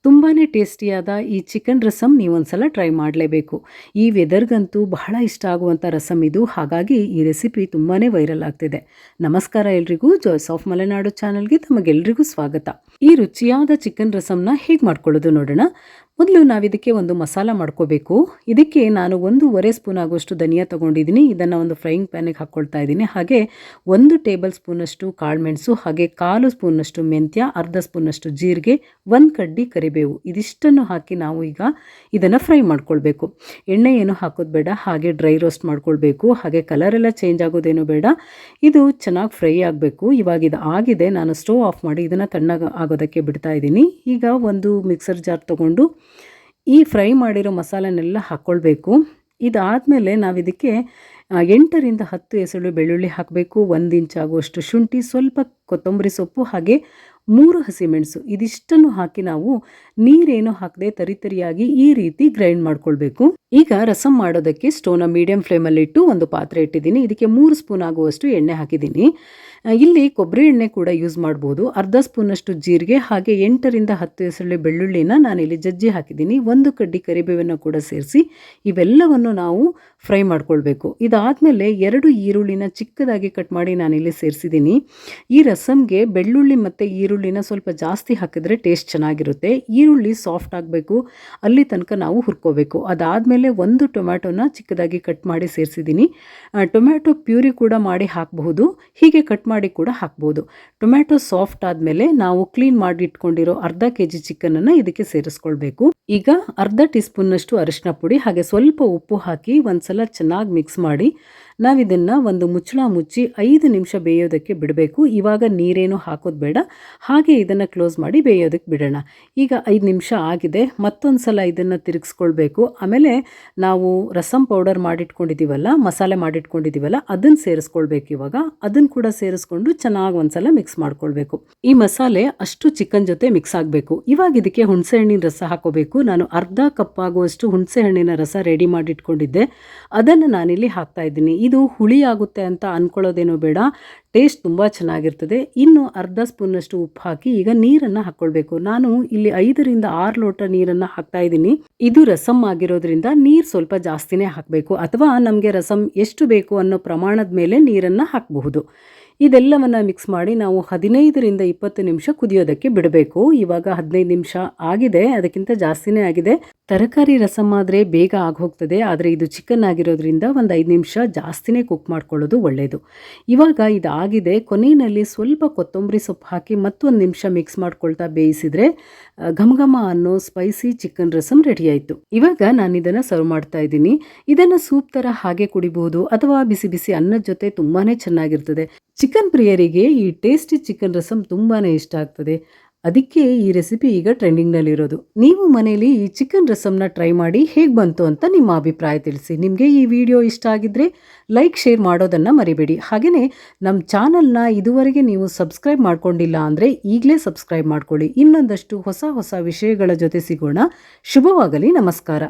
ತುಂಬಾ ಟೇಸ್ಟಿಯಾದ ಈ chicken rasam ನೀವೊಂದ್ಸಲ try ಮಾಡಲೇಬೇಕು. ಈ ವೆದರ್ಗಂತೂ ಬಹಳ ಇಷ್ಟ ಆಗುವಂಥ ರಸಮ್ ಇದು. ಹಾಗಾಗಿ ಈ ರೆಸಿಪಿ ತುಂಬಾ ವೈರಲ್ ಆಗ್ತಿದೆ. ನಮಸ್ಕಾರ ಎಲ್ರಿಗೂ, ಜಾಯ್ಸ್ ಆಫ್ ಮಲೆನಾಡು ಚಾನಲ್ಗೆ ತಮಗೆಲ್ರಿಗೂ ಸ್ವಾಗತ. ಈ ರುಚಿಯಾದ ಚಿಕನ್ ರಸಮ್ನ ಹೇಗೆ ಮಾಡ್ಕೊಳ್ಳೋದು ನೋಡೋಣ. ಮೊದಲು ನಾವಿದಕ್ಕೆ ಒಂದು ಮಸಾಲ ಮಾಡ್ಕೋಬೇಕು. ಇದಕ್ಕೆ ನಾನು 1.5 ಸ್ಪೂನ್ ಆಗುವಷ್ಟು ಧನಿಯಾ ತೊಗೊಂಡಿದ್ದೀನಿ. ಇದನ್ನು ಒಂದು ಫ್ರೈಯಿಂಗ್ ಪ್ಯಾನಿಗೆ ಹಾಕ್ಕೊಳ್ತಾ ಇದ್ದೀನಿ. ಹಾಗೆ 1 ಟೇಬಲ್ ಸ್ಪೂನಷ್ಟು ಕಾಳುಮೆಣಸು, ಹಾಗೆ 1/4 ಸ್ಪೂನಷ್ಟು ಮೆಂತ್ಯ, ಅರ್ಧ ಸ್ಪೂನಷ್ಟು ಜೀರಿಗೆ, 1 ಕಡ್ಡಿ ಕರಿಬೇವು, ಇದಿಷ್ಟನ್ನು ಹಾಕಿ ನಾವು ಈಗ ಇದನ್ನು ಫ್ರೈ ಮಾಡ್ಕೊಳ್ಬೇಕು. ಎಣ್ಣೆ ಏನು ಹಾಕೋದು ಬೇಡ, ಹಾಗೆ ಡ್ರೈ ರೋಸ್ಟ್ ಮಾಡ್ಕೊಳ್ಬೇಕು. ಹಾಗೆ ಕಲರ್ ಎಲ್ಲ ಚೇಂಜ್ ಆಗೋದೇನು ಬೇಡ, ಇದು ಚೆನ್ನಾಗಿ ಫ್ರೈ ಆಗಬೇಕು. ಇವಾಗ ಇದು ಆಗಿದೆ, ನಾನು ಸ್ಟವ್ ಆಫ್ ಮಾಡಿ ಇದನ್ನು ತಣ್ಣಗೆ ಆಗೋದಕ್ಕೆ ಬಿಡ್ತಾ ಇದ್ದೀನಿ. ಈಗ ಒಂದು ಮಿಕ್ಸರ್ ಜಾರ್ ತೊಗೊಂಡು ಈ ಫ್ರೈ ಮಾಡಿರೋ ಮಸಾಲನೆಲ್ಲ ಹಾಕ್ಕೊಳ್ಬೇಕು. ಇದಾದಮೇಲೆ ನಾವಿದಕ್ಕೆ 8ರಿಂದ 10 ಎಸಳು ಬೆಳ್ಳುಳ್ಳಿ ಹಾಕಬೇಕು, 1 ಇಂಚ್ ಆಗುವಷ್ಟು ಶುಂಠಿ, ಸ್ವಲ್ಪ ಕೊತ್ತಂಬರಿ ಸೊಪ್ಪು, ಹಾಗೆ 3 ಹಸಿಮೆಣಸು, ಇದಿಷ್ಟನ್ನು ಹಾಕಿ ನಾವು ನೀರೇನು ಹಾಕದೆ ತರಿತರಿಯಾಗಿ ಈ ರೀತಿ ಗ್ರೈಂಡ್ ಮಾಡ್ಕೊಳ್ಬೇಕು. ಈಗ ರಸಮ್ ಮಾಡೋದಕ್ಕೆ ಸ್ಟವ್ನ ಮೀಡಿಯಂ ಫ್ಲೇಮಲ್ಲಿಟ್ಟು ಒಂದು ಪಾತ್ರೆ ಇಟ್ಟಿದ್ದೀನಿ. ಇದಕ್ಕೆ 3 ಸ್ಪೂನ್ ಆಗುವಷ್ಟು ಎಣ್ಣೆ ಹಾಕಿದ್ದೀನಿ. ಇಲ್ಲಿ ಕೊಬ್ಬರಿ ಎಣ್ಣೆ ಕೂಡ ಯೂಸ್ ಮಾಡ್ಬೋದು. ಅರ್ಧ ಸ್ಪೂನಷ್ಟು ಜೀರಿಗೆ, ಹಾಗೆ 8ರಿಂದ 10 ಎಸಳು ಬೆಳ್ಳುಳ್ಳಿನ ನಾನಿಲ್ಲಿ ಜಜ್ಜಿ ಹಾಕಿದ್ದೀನಿ. 1 ಕಡ್ಡಿ ಕರಿಬೇವನ್ನು ಕೂಡ ಸೇರಿಸಿ ಇವೆಲ್ಲವನ್ನು ನಾವು ಫ್ರೈ ಮಾಡ್ಕೊಳ್ಬೇಕು. ಇದಾದಮೇಲೆ 2 ಈರುಳ್ಳಿನ ಚಿಕ್ಕದಾಗಿ ಕಟ್ ಮಾಡಿ ನಾನಿಲ್ಲಿ ಸೇರಿಸಿದ್ದೀನಿ. ಈ ರಸಮ್ಗೆ ಬೆಳ್ಳುಳ್ಳಿ ಮತ್ತು ಈರುಳ್ಳಿನ ಸ್ವಲ್ಪ ಜಾಸ್ತಿ ಹಾಕಿದ್ರೆ ಟೇಸ್ಟ್ ಚೆನ್ನಾಗಿರುತ್ತೆ. ಈರುಳ್ಳಿ ಸಾಫ್ಟ್ ಆಗಬೇಕು, ಅಲ್ಲಿ ತನಕ ನಾವು ಹುರ್ಕೋಬೇಕು. ಅದಾದಮೇಲೆ 1 ಟೊಮ್ಯಾಟೊನ ಚಿಕ್ಕದಾಗಿ ಕಟ್ ಮಾಡಿ ಸೇರಿಸಿದ್ದೀನಿ. ಟೊಮ್ಯಾಟೊ ಪ್ಯೂರಿ ಕೂಡ ಮಾಡಿ ಹಾಕಬಹುದು, ಹೀಗೆ ಕಟ್ ಮಾಡಿ ಕೂಡ ಹಾಕ್ಬೋದು. ಟೊಮ್ಯಾಟೊ ಸಾಫ್ಟ್ ಆದಮೇಲೆ ನಾವು ಕ್ಲೀನ್ ಮಾಡಿ ಇಟ್ಕೊಂಡಿರೋ ಅರ್ಧ kg ಚಿಕನನ್ನು ಇದಕ್ಕೆ ಸೇರಿಸ್ಕೊಳ್ಬೇಕು. ಈಗ ಅರ್ಧ ಟೀ ಸ್ಪೂನ್ನಷ್ಟು ಅರಿಶಿನ ಪುಡಿ, ಹಾಗೆ ಸ್ವಲ್ಪ ಉಪ್ಪು ಹಾಕಿ ಒಂದ್ಸಲ ಚೆನ್ನಾಗಿ ಮಿಕ್ಸ್ ಮಾಡಿ ನಾವಿದನ್ನು ಒಂದು ಮುಚ್ಚಳ ಮುಚ್ಚಿ 5 ನಿಮಿಷ ಬೇಯೋದಕ್ಕೆ ಬಿಡಬೇಕು. ಇವಾಗ ನೀರೇನು ಹಾಕೋದು ಬೇಡ, ಹಾಗೆ ಇದನ್ನು ಕ್ಲೋಸ್ ಮಾಡಿ ಬೇಯೋದಕ್ಕೆ ಬಿಡೋಣ. ಈಗ 5 ನಿಮಿಷ ಆಗಿದೆ, ಮತ್ತೊಂದು ಸಲ ಇದನ್ನು ತಿರುಗಿಸ್ಕೊಳ್ಬೇಕು. ಆಮೇಲೆ ನಾವು ರಸಮ್ ಪೌಡರ್ ಮಾಡಿಟ್ಕೊಂಡಿದ್ದೀವಲ್ಲ, ಮಸಾಲೆ ಮಾಡಿಟ್ಕೊಂಡಿದ್ದೀವಲ್ಲ, ಅದನ್ನು ಸೇರಿಸ್ಕೊಳ್ಬೇಕು. ಇವಾಗ ಅದನ್ನು ಕೂಡ ಸೇರಿಸ್ಕೊಂಡು ಚೆನ್ನಾಗಿ ಒಂದ್ಸಲ ಮಿಕ್ಸ್ ಮಾಡ್ಕೊಳ್ಬೇಕು. ಈ ಮಸಾಲೆ ಅಷ್ಟು ಚಿಕನ್ ಜೊತೆ ಮಿಕ್ಸ್ ಆಗಬೇಕು. ಇವಾಗ ಇದಕ್ಕೆ ಹುಣಸೆ ಹಣ್ಣಿನ ರಸ ಹಾಕೋಬೇಕು. ನಾನು ಅರ್ಧ ಕಪ್ ಆಗುವಷ್ಟು ಹುಣಸೆ ಹಣ್ಣಿನ ರಸ ರೆಡಿ ಮಾಡಿಟ್ಕೊಂಡಿದ್ದೆ, ಅದನ್ನು ನಾನಿಲ್ಲಿ ಹಾಕ್ತಾ ಇದ್ದೀನಿ. ಇದು ಹುಳಿ ಆಗುತ್ತೆ ಅಂತ ಅಂದ್ಕೊಳ್ಳೋದೇನೋ ಬೇಡ, ಟೇಸ್ಟ್ ತುಂಬ ಚೆನ್ನಾಗಿರ್ತದೆ. ಇನ್ನು ಅರ್ಧ ಸ್ಪೂನಷ್ಟು ಉಪ್ಪು ಹಾಕಿ ಈಗ ನೀರನ್ನು ಹಾಕ್ಕೊಳ್ಬೇಕು. ನಾನು ಇಲ್ಲಿ 5ರಿಂದ 6 ಲೋಟ ನೀರನ್ನು ಹಾಕ್ತಾ ಇದ್ದೀನಿ. ಇದು ರಸಮ್ ಆಗಿರೋದ್ರಿಂದ ನೀರು ಸ್ವಲ್ಪ ಜಾಸ್ತಿನೇ ಹಾಕಬೇಕು, ಅಥವಾ ನಮಗೆ ರಸಮ್ ಎಷ್ಟು ಬೇಕು ಅನ್ನೋ ಪ್ರಮಾಣದ ಮೇಲೆ ನೀರನ್ನು ಹಾಕಬಹುದು. ಇದೆಲ್ಲವನ್ನು ಮಿಕ್ಸ್ ಮಾಡಿ ನಾವು 15ರಿಂದ 20 ನಿಮಿಷ ಕುದಿಯೋದಕ್ಕೆ ಬಿಡಬೇಕು. ಇವಾಗ 15 ನಿಮಿಷ ಆಗಿದೆ, ಅದಕ್ಕಿಂತ ಜಾಸ್ತಿನೇ ಆಗಿದೆ. ತರಕಾರಿ ರಸಮ್ ಆದರೆ ಬೇಗ ಆಗೋಗ್ತದೆ, ಆದರೆ ಇದು ಚಿಕನ್ ಆಗಿರೋದ್ರಿಂದ ಒಂದು 5 ನಿಮಿಷ ಜಾಸ್ತಿನೇ ಕುಕ್ ಮಾಡ್ಕೊಳ್ಳೋದು ಒಳ್ಳೆಯದು. ಇವಾಗ ಇದಾಗಿದೆ, ಕೊನೆಯಲ್ಲಿ ಸ್ವಲ್ಪ ಕೊತ್ತಂಬರಿ ಸೊಪ್ಪು ಹಾಕಿ ಮತ್ತೊಂದು ನಿಮಿಷ ಮಿಕ್ಸ್ ಮಾಡ್ಕೊಳ್ತಾ ಬೇಯಿಸಿದರೆ ಘಮ ಅನ್ನೋ ಸ್ಪೈಸಿ ಚಿಕನ್ ರಸಮ್ ರೆಡಿ ಆಯಿತು. ಇವಾಗ ನಾನು ಇದನ್ನು ಸರ್ವ್ ಮಾಡ್ತಾ ಇದ್ದೀನಿ. ಇದನ್ನು ಸೂಪ್ ಥರ ಹಾಗೆ ಕುಡಿಬಹುದು, ಅಥವಾ ಬಿಸಿ ಬಿಸಿ ಅನ್ನದ ಜೊತೆ ತುಂಬಾ ಚೆನ್ನಾಗಿರ್ತದೆ. ಚಿಕನ್ ಪ್ರಿಯರಿಗೆ ಈ ಟೇಸ್ಟಿ ಚಿಕನ್ ರಸಮ್ ತುಂಬಾ ಇಷ್ಟ ಆಗ್ತದೆ. ಅದಕ್ಕೆ ಈ ರೆಸಿಪಿ ಈಗ ಟ್ರೆಂಡಿಂಗ್ನಲ್ಲಿರೋದು. ನೀವು ಮನೇಲಿ ಈ ಚಿಕನ್ ರಸಮ್ನ ಟ್ರೈ ಮಾಡಿ ಹೇಗೆ ಬಂತು ಅಂತ ನಿಮ್ಮ ಅಭಿಪ್ರಾಯ ತಿಳಿಸಿ. ನಿಮಗೆ ಈ ವಿಡಿಯೋ ಇಷ್ಟ ಆಗಿದ್ರೆ ಲೈಕ್, ಶೇರ್ ಮಾಡೋದನ್ನು ಮರಿಬೇಡಿ. ಹಾಗೆಯೇ ನಮ್ಮ ಚಾನಲ್ನ ಇದುವರೆಗೆ ನೀವು ಸಬ್ಸ್ಕ್ರೈಬ್ ಮಾಡ್ಕೊಂಡಿಲ್ಲ ಅಂದರೆ ಈಗಲೇ ಸಬ್ಸ್ಕ್ರೈಬ್ ಮಾಡ್ಕೊಳ್ಳಿ. ಇನ್ನೊಂದಷ್ಟು ಹೊಸ ವಿಷಯಗಳ ಜೊತೆ ಸಿಗೋಣ. ಶುಭವಾಗಲಿ. ನಮಸ್ಕಾರ.